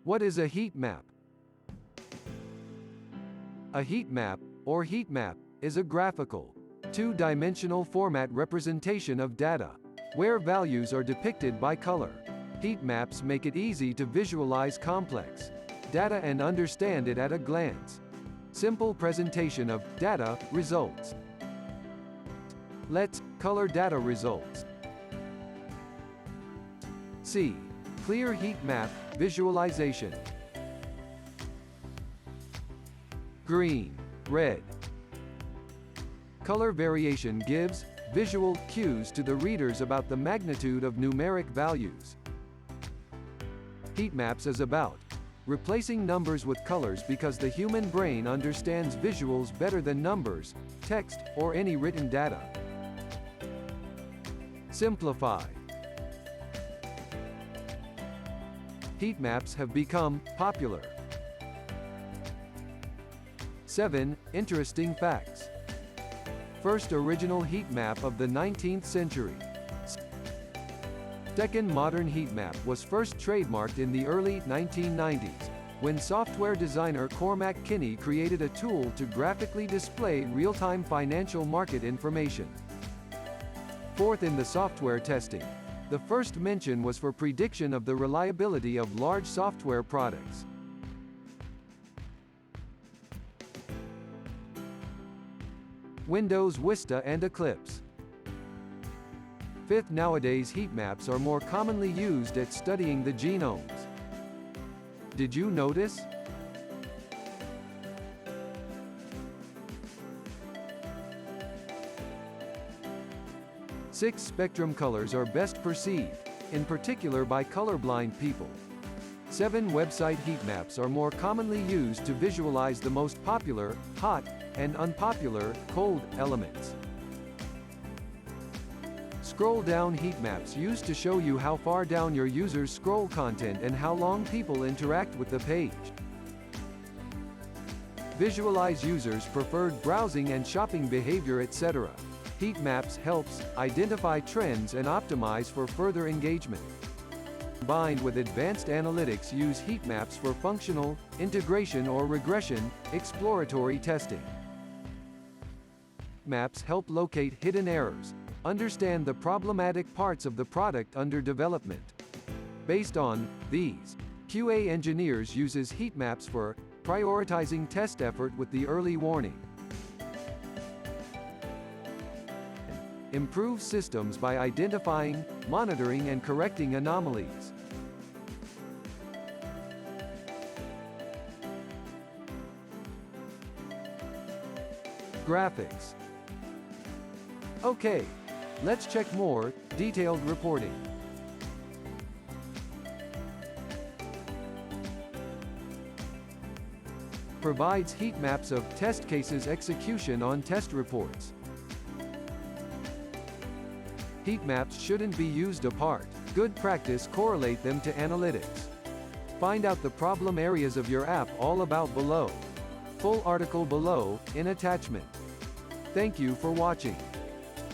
What is a heat map? A heat map, or heat map, is a graphical, two-dimensional format representation of data, where values are depicted by color. Heat maps make it easy to visualize complex data and understand it at a glance. Simple presentation of data results. Let's color data results. C. Clear heat map visualization. Green, red. Color variation gives visual cues to the readers about the magnitude of numeric values. Heat maps is about replacing numbers with colors because the human brain understands visuals better than numbers, text, or any written data. Simplify. Heat maps have become popular. 7 interesting facts. First original heat map of the 19th century. Second modern heat map was first trademarked in the early 1990s, when software designer Cormac Kinney created a tool to graphically display real-time financial market information. Fourth in the software testing. The first mention was for prediction of the reliability of large software products. Windows Vista and Eclipse. Fifth, nowadays heat maps are more commonly used at studying the genomes. Did you notice? Six, spectrum colors are best perceived, in particular by colorblind people. 7, website heat maps are more commonly used to visualize the most popular, hot, and unpopular, cold, elements. Scroll down heat maps used to show you how far down your users scroll content and how long people interact with the page. Visualize users' preferred browsing and shopping behavior, etc. Heat maps helps identify trends and optimize for further engagement. Combined with advanced analytics, use heat maps for functional, integration or regression, exploratory testing. Maps help locate hidden errors, understand the problematic parts of the product under development. Based on these, QA engineers uses heat maps for prioritizing test effort with the early warning. Improve systems by identifying, monitoring and correcting anomalies. Graphics. Okay, let's check more detailed reporting. Provides heat maps of test cases execution on test reports. Heat maps shouldn't be used apart. Good practice correlate them to analytics. Find out the problem areas of your app all about below. Full article below, in attachment. Thank you for watching.